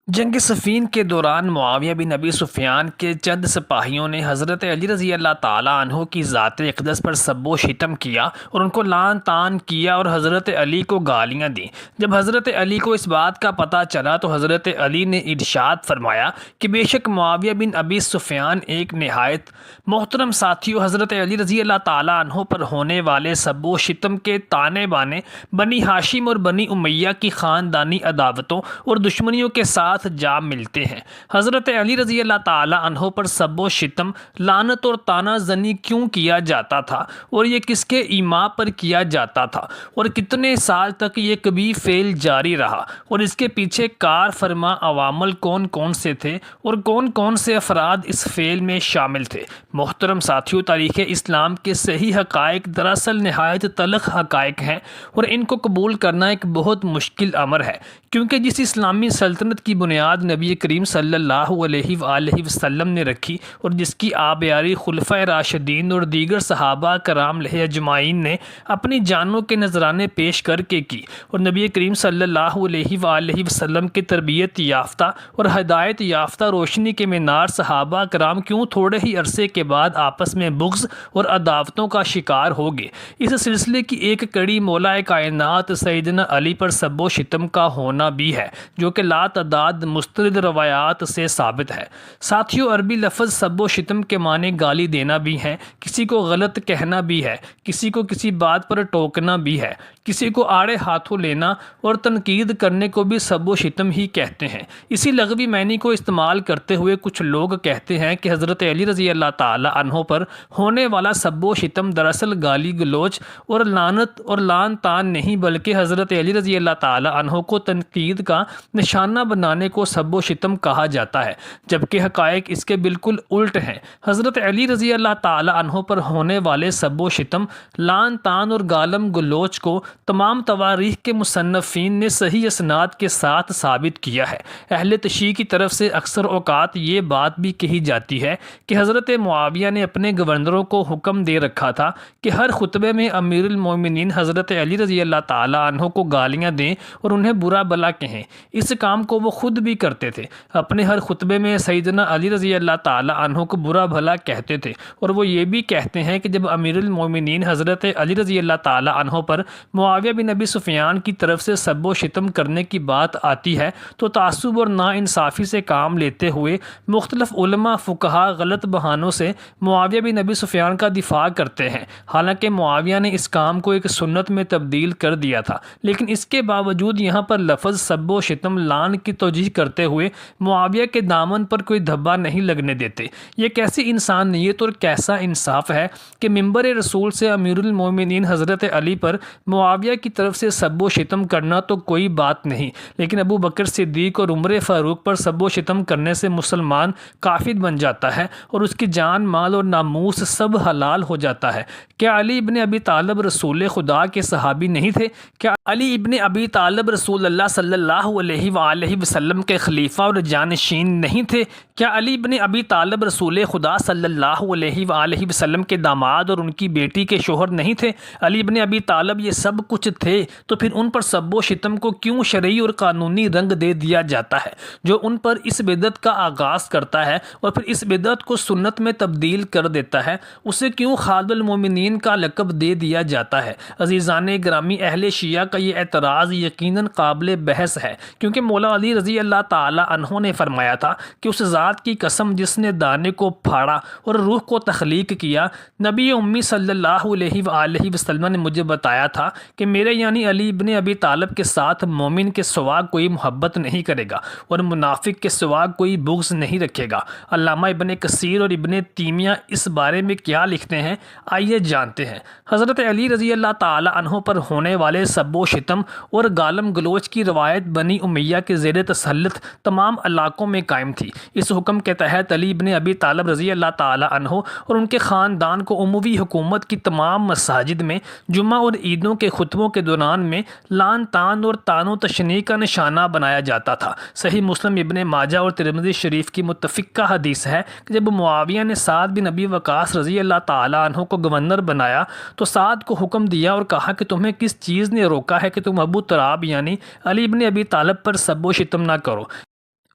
جنگ صفین کے دوران معاویہ بن ابی سفیان کے چند سپاہیوں نے حضرت علی رضی اللہ تعالیٰ عنہ کی ذات اقدس پر سب و شتم کیا اور ان کو لعن طعن کیا اور حضرت علی کو گالیاں دیں۔ جب حضرت علی کو اس بات کا پتہ چلا تو حضرت علی نے ارشاد فرمایا کہ بے شک معاویہ بن ابی سفیان ایک نہایت محترم ساتھیوں، حضرت علی رضی اللہ تعالیٰ عنہ پر ہونے والے سب و شتم کے تانے بانے بنی ہاشم اور بنی امیہ کی خاندانی عداوتوں اور دشمنیوں کے ساتھ جا ملتے ہیں۔ حضرت علی رضی اللہ تعالی عنہ پر سب و شتم، لعنت اور طعنہ زنی کیوں کیا جاتا تھا اور یہ کس کے ایما پر کیا جاتا تھا اور کتنے سال تک یہ کبھی فعل جاری رہا اور اس کے پیچھے کار فرما عوامل کون کون سے تھے اور کون کون سے افراد اس فعل میں شامل تھے۔ محترم ساتھیوں، تاریخ اسلام کے صحیح حقائق دراصل نہایت تلخ حقائق ہیں اور ان کو قبول کرنا ایک بہت مشکل امر ہے، کیونکہ جس اسلامی سلطنت کی بنیاد نبی کریم صلی اللہ علیہ وآلہ وسلم نے رکھی اور جس کی آبیاری خلفائے راشدین اور دیگر صحابہ کرام علیہ اجمعین نے اپنی جانوں کے نذرانے پیش کر کے کی، اور نبی کریم صلی اللہ علیہ وآلہ وسلم کے تربیت یافتہ اور ہدایت یافتہ روشنی کے مینار صحابہ کرام کیوں تھوڑے ہی عرصے کے بعد آپس میں بغض اور عداوتوں کا شکار ہو گئے۔ اس سلسلے کی ایک کڑی مولا کائنات سیدنا علی پر سب و شتم کا ہونا بھی ہے، جو کہ لا تعداد مستند روایات سے ثابت ہے۔ ساتھیوں، عربی لفظ سب و شتم کے معنی گالی دینا بھی ہے، کسی کو غلط کہنا بھی ہے، کسی کو کسی بات پر ٹوکنا بھی ہے، کسی کو آڑے ہاتھوں لینا اور تنقید کرنے کو بھی سب و شتم ہی کہتے ہیں۔ اسی لغوی معنی کو استعمال کرتے ہوئے کچھ لوگ کہتے ہیں کہ حضرت علی رضی اللہ تعالی عنہ پر ہونے والا سب و شتم دراصل گالی گلوچ اور لعنت اور لعن طعن نہیں، بلکہ حضرت علی رضی اللہ تعالی عنہ کو تنقید کا نشانہ بنانے کو سب و شتم کہا جاتا ہے، جبکہ حقائق اس کے بالکل الٹ ہیں۔ حضرت علی رضی اللہ تعالی عنہ پر ہونے والے سب و شتم، لعن طعن اور گالم گلوچ کو تمام تواریخ کے مصنفین نے صحیح اسناد کے ساتھ ثابت کیا ہے۔ اہل تشیع کی طرف سے اکثر اوقات یہ بات بھی کہی جاتی ہے کہ حضرت معاویہ نے اپنے گورنروں کو حکم دے رکھا تھا کہ ہر خطبے میں امیر المومنین حضرت علی رضی اللہ تعالی عنہ کو گالیاں دیں اور انہیں برا بھلا کہیں۔ اس کام کو وہ خود بھی کرتے تھے، اپنے ہر خطبے میں سیدنا علی رضی اللہ تعالی عنہ کو برا بھلا کہتے تھے، اور وہ یہ بھی کہتے ہیں کہ جب امیر المومنین حضرت علی رضی اللہ تعالی عنہ پر معاویہ بن ابی سفیان کی طرف سے سب و شتم کرنے کی بات آتی ہے تو تعصب اور ناانصافی سے کام لیتے ہوئے مختلف علماء فقہا غلط بہانوں سے معاویہ بن ابی سفیان کا دفاع کرتے ہیں، حالانکہ معاویہ نے اس کام کو ایک سنت میں تبدیل کر دیا تھا، لیکن اس کے باوجود یہاں پر لفظ سب و شتم لعن کی توجیہ کرتے ہوئے معاویہ کے دامن پر کوئی دھبا نہیں لگنے دیتے۔ یہ کیسی انسانیت اور کیسا انصاف ہے کہ ممبر رسول سے امیر المومنین حضرت علی پر معاویہ کی طرف سے سب و شتم کرنا تو کوئی بات نہیں، لیکن ابو بکر صدیق اور عمر فاروق پر سب و شتم کرنے سے مسلمان کافر بن جاتا ہے اور اس کی جان، مال اور ناموس سب حلال ہو جاتا ہے۔ کیا علی ابن ابی طالب رسول خدا کے صحابی نہیں تھے؟ کیا علی ابن ابی طالب رسول اللہ صلی اللہ علیہ وآلہ وسلم کے خلیفہ اور جانشین نہیں تھے؟ کیا علی ابن ابی طالب رسول خدا صلی اللہ علیہ وآلہ وسلم کے داماد اور ان کی بیٹی کے شوہر نہیں تھے؟ علی ابن ابی طالب یہ سب کچھ تھے، تو پھر ان پر سب و شتم کو کیوں شرعی اور قانونی رنگ دے دیا جاتا ہے؟ جو ان پر اس بدعت کا آغاز کرتا ہے اور پھر اس بدعت کو سنت میں تبدیل کر دیتا ہے، اسے کیوں خالد المومنین کا لقب دے دیا جاتا ہے؟ عزیزان گرامی، اہل شیعہ کا یہ اعتراض یقیناً قابل بحث ہے، کیونکہ مولا علی رضی اللہ تعالی عنہ نے فرمایا تھا کہ اس ذات کی قسم جس نے دانے کو پھاڑا اور روح کو تخلیق کیا، نبی امی صلی اللہ علیہ وآلہ وسلم نے مجھے بتایا تھا کہ میرے یعنی علی ابن ابی طالب کے ساتھ مومن کے سوا کوئی محبت نہیں کرے گا اور منافق کے سوا کوئی بغض نہیں رکھے گا۔ علامہ ابن کثیر اور ابن تیمیہ اس بارے میں کیا لکھتے ہیں، آئیے جانتے ہیں۔ حضرت علی رضی اللہ تعالی عنہ پر ہونے والے سب و شتم اور گالم گلوچ کی روایت بنی امیہ کے زیر تسلط تمام علاقوں میں قائم تھی۔ اس حکم کے تحت علی ابن ابی طالب رضی اللہ تعالی عنہ اور ان کے خاندان کو عموی حکومت کی تمام مساجد میں جمعہ اور عیدوں کے خطبوں کے دوران میں لعن طعن اور طعن و تشنیع کا نشانہ بنایا جاتا تھا۔ صحیح مسلم، ابن ماجہ اور ترمذی شریف کی متفقہ حدیث ہے کہ جب معاویہ نے سعد بن ابی وقاص رضی اللہ تعالی عنہ کو گورنر بنایا تو سعد کو حکم دیا اور کہا کہ تمہیں کس چیز نے روکا ہے کہ تم ابو تراب یعنی علی ابن ابی طالب پر سب و شتم نہ کرو؟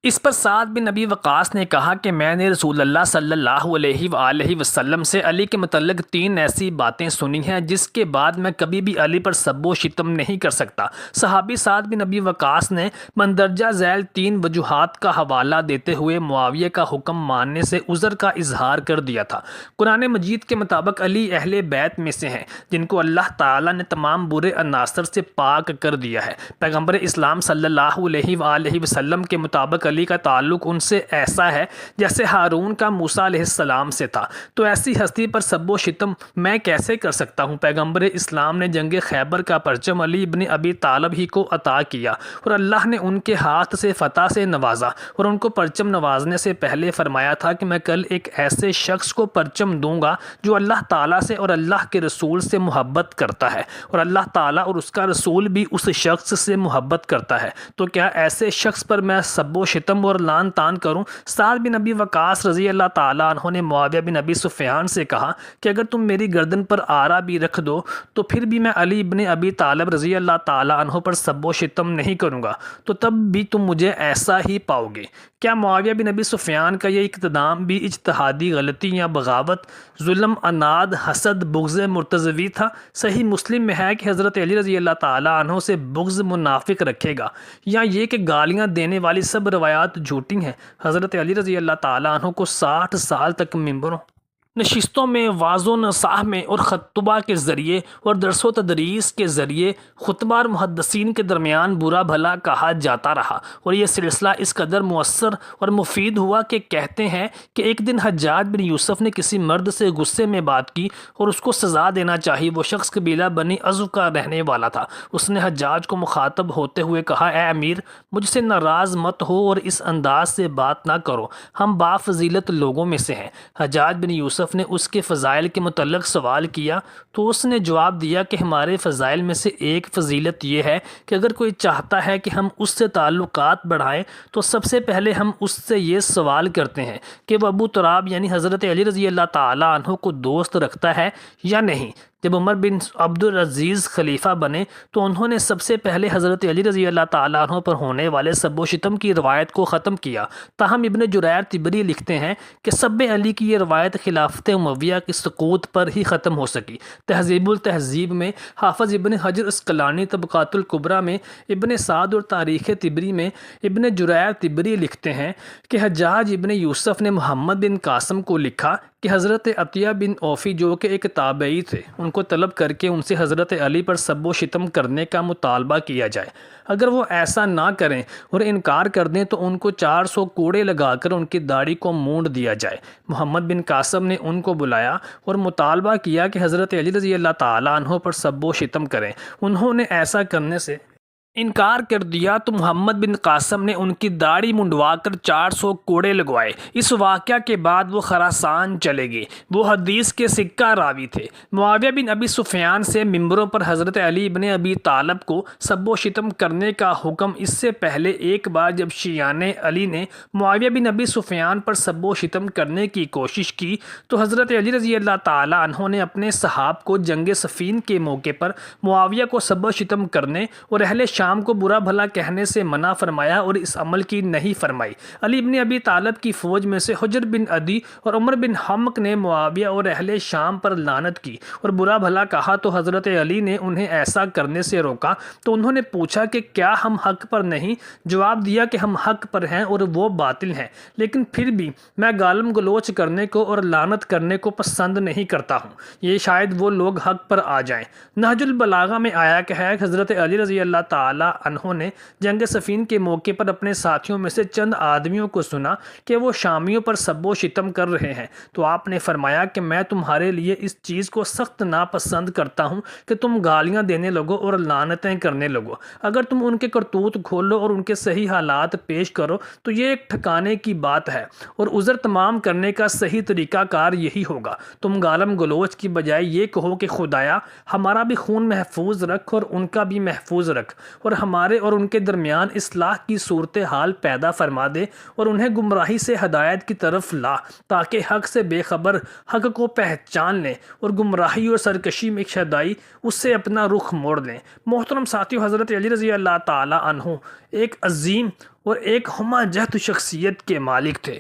اس پر سعد بن ابی وقاص نے کہا کہ میں نے رسول اللہ صلی اللہ علیہ وآلہ وسلم سے علی کے متعلق 3 ایسی باتیں سنی ہیں جس کے بعد میں کبھی بھی علی پر سب و شتم نہیں کر سکتا۔ صحابی سعد بن ابی وقاص نے مندرجہ ذیل 3 وجوہات کا حوالہ دیتے ہوئے معاویہ کا حکم ماننے سے عذر کا اظہار کر دیا تھا۔ قرآن مجید کے مطابق علی اہل بیت میں سے ہیں جن کو اللہ تعالیٰ نے تمام برے عناصر سے پاک کر دیا ہے۔ پیغمبر اسلام صلی اللہ علیہ وآلہ وسلم کے مطابق علی کا تعلق ان سے ایسا ہے جیسے ہارون کا موسیٰ علیہ السلام سے تھا، تو ایسی ہستی پر سب و شتم میں کیسے کر سکتا ہوں؟ پیغمبر اسلام نے جنگ خیبر کا پرچم علی ابن ابی طالب ہی کو عطا کیا اور اللہ نے ان کے ہاتھ سے فتح سے نوازا، اور ان کو پرچم نوازنے سے پہلے فرمایا تھا کہ میں کل ایک ایسے شخص کو پرچم دوں گا جو اللہ تعالیٰ سے اور اللہ کے رسول سے محبت کرتا ہے، اور اللہ تعالیٰ اور اس کا رسول بھی اس شخص سے محبت کرتا ہے، تو کیا ایسے شخص پر میں سب و شتم اور لعن طعن کروں؟ سعد بن ابی وقاص رضی اللہ تعالیٰ عنہ نے معاویہ بن ابی سفیان سے کہا کہ اگر تم میری گردن پر آرا بھی رکھ دو تو پھر بھی میں علی ابن ابی طالب رضی اللہ تعالیٰ عنہ پر سب و شتم نہیں کروں گا، تو تب بھی تم مجھے ایسا ہی پاؤ گے۔ کیا معاویہ بن ابی سفیان کا یہ اقتدام بھی اجتہادی غلطی یا بغاوت، ظلم، عناد، حسد، بغض مرتضوی تھا؟ صحیح مسلم میں ہے کہ حضرت علی رضی اللہ تعالیٰ عنہ سے بغض منافق رکھے گا، یا یہ کہ گالیاں دینے والی سب روایات جھوٹی ہیں؟ حضرت علی رضی اللہ تعالیٰ عنہ کو 60 سال تک ممبروں، نشستوں میں، واعظ و نصاح میں اور خطبہ کے ذریعے اور درس و تدریس کے ذریعے خطبہ اور محدثین کے درمیان برا بھلا کہا جاتا رہا، اور یہ سلسلہ اس قدر مؤثر اور مفید ہوا کہ کہتے ہیں کہ ایک دن حجاج بن یوسف نے کسی مرد سے غصے میں بات کی اور اس کو سزا دینا چاہی۔ وہ شخص قبیلہ بنی عزو کا رہنے والا تھا۔ اس نے حجاج کو مخاطب ہوتے ہوئے کہا، اے امیر، مجھ سے ناراض مت ہو اور اس انداز سے بات نہ کرو، ہم بافضیلت لوگوں میں سے ہیں۔ حجاج بن یوسف نے اس کے فضائل کے متعلق سوال کیا تو اس نے جواب دیا کہ ہمارے فضائل میں سے ایک فضیلت یہ ہے کہ اگر کوئی چاہتا ہے کہ ہم اس سے تعلقات بڑھائیں تو سب سے پہلے ہم اس سے یہ سوال کرتے ہیں کہ وہ ابو تراب یعنی حضرت علی رضی اللہ تعالیٰ عنہ کو دوست رکھتا ہے یا نہیں۔ جب عمر بن عبد العزیز خلیفہ بنے تو انہوں نے سب سے پہلے حضرت علی رضی اللہ تعالیٰ عنہ پر ہونے والے سب و شتم کی روایت کو ختم کیا، تاہم ابن جریر طبری لکھتے ہیں کہ سب علی کی یہ روایت خلافت امویہ کی سقوط پر ہی ختم ہو سکی۔ تہذیب التہذیب میں حافظ ابن حجر اسقلانی، طبقات الکبریٰ میں ابن سعد اور تاریخ طبری میں ابن جریر طبری لکھتے ہیں کہ حجاج ابن یوسف نے محمد بن قاسم کو لکھا کہ حضرت عطیہ بن اوفی جو کہ ایک تابعی تھے ان کو طلب کر کے ان سے حضرت علی پر سب و شتم کرنے کا مطالبہ کیا جائے، اگر وہ ایسا نہ کریں اور انکار کر دیں تو ان کو 400 کوڑے لگا کر ان کی داڑھی کو مونڈ دیا جائے۔ محمد بن قاسم نے ان کو بلایا اور مطالبہ کیا کہ حضرت علی رضی اللہ تعالیٰ عنہ پر سب و شتم کریں۔ انہوں نے ایسا کرنے سے انکار کر دیا تو محمد بن قاسم نے ان کی داڑھی منڈوا کر 400 کوڑے لگوائے۔ اس واقعہ کے بعد وہ خراسان چلے گئے۔ وہ حدیث کے سکہ راوی تھے۔ معاویہ بن ابی سفیان سے ممبروں پر حضرت علی بن ابی طالب کو سب و شتم کرنے کا حکم اس سے پہلے ایک بار جب شیعان علی نے معاویہ بن ابی سفیان پر سب و شتم کرنے کی کوشش کی تو حضرت علی رضی اللہ تعالیٰ عنہ نے اپنے صحاب کو جنگ صفین کے موقع پر معاویہ کو سب و شتم کرنے اور اہل شام کو برا بھلا کہنے سے منع فرمایا اور اس عمل کی نہیں فرمائی۔ علی بن ابی طالب کی فوج میں سے حجر بن عدی اور عمر بن حمق نے معاویہ اور اہل شام پر لعنت کی اور برا بھلا کہا تو حضرت علی نے انہیں ایسا کرنے سے روکا، تو انہوں نے پوچھا کہ کیا ہم حق پر نہیں؟ جواب دیا کہ ہم حق پر ہیں اور وہ باطل ہیں، لیکن پھر بھی میں گالم گلوچ کرنے کو اور لعنت کرنے کو پسند نہیں کرتا ہوں، یہ شاید وہ لوگ حق پر آ جائیں۔ نہج البلاغہ میں آیا کہ ہے حضرت علی رضی اللہ تعالیٰ عنہ نے جنگ صفین کے موقع پر اپنے ساتھیوں میں سے چند آدمیوں کو سنا کہ وہ شامیوں پر سب و شتم کر رہے ہیں، تو آپ نے فرمایا کہ میں تمہارے لیے اس چیز کو سخت ناپسند کرتا ہوں کہ تم گالیاں دینے لگو اور لعنتیں کرنے لگو۔ اگر تم ان کے کرتوت کھولو اور ان کے صحیح حالات پیش کرو تو یہ ایک ٹھکانے کی بات ہے، اور عذر تمام کرنے کا صحیح طریقہ کار یہی ہوگا۔ تم گالم گلوچ کی بجائے یہ کہو کہ خدایا ہمارا بھی خون محفوظ رکھ اور ان کا بھی محفوظ رکھ، اور ہمارے اور ان کے درمیان اصلاح کی صورتحال پیدا فرما دے اور انہیں گمراہی سے ہدایت کی طرف لا تاکہ حق سے بے خبر حق کو پہچان لیں اور گمراہی اور سرکشی میں شدائی اس سے اپنا رخ موڑ لیں۔ محترم ساتھیو، حضرت علی رضی اللہ تعالی عنہ ایک عظیم اور ایک ہمہ جہت شخصیت کے مالک تھے۔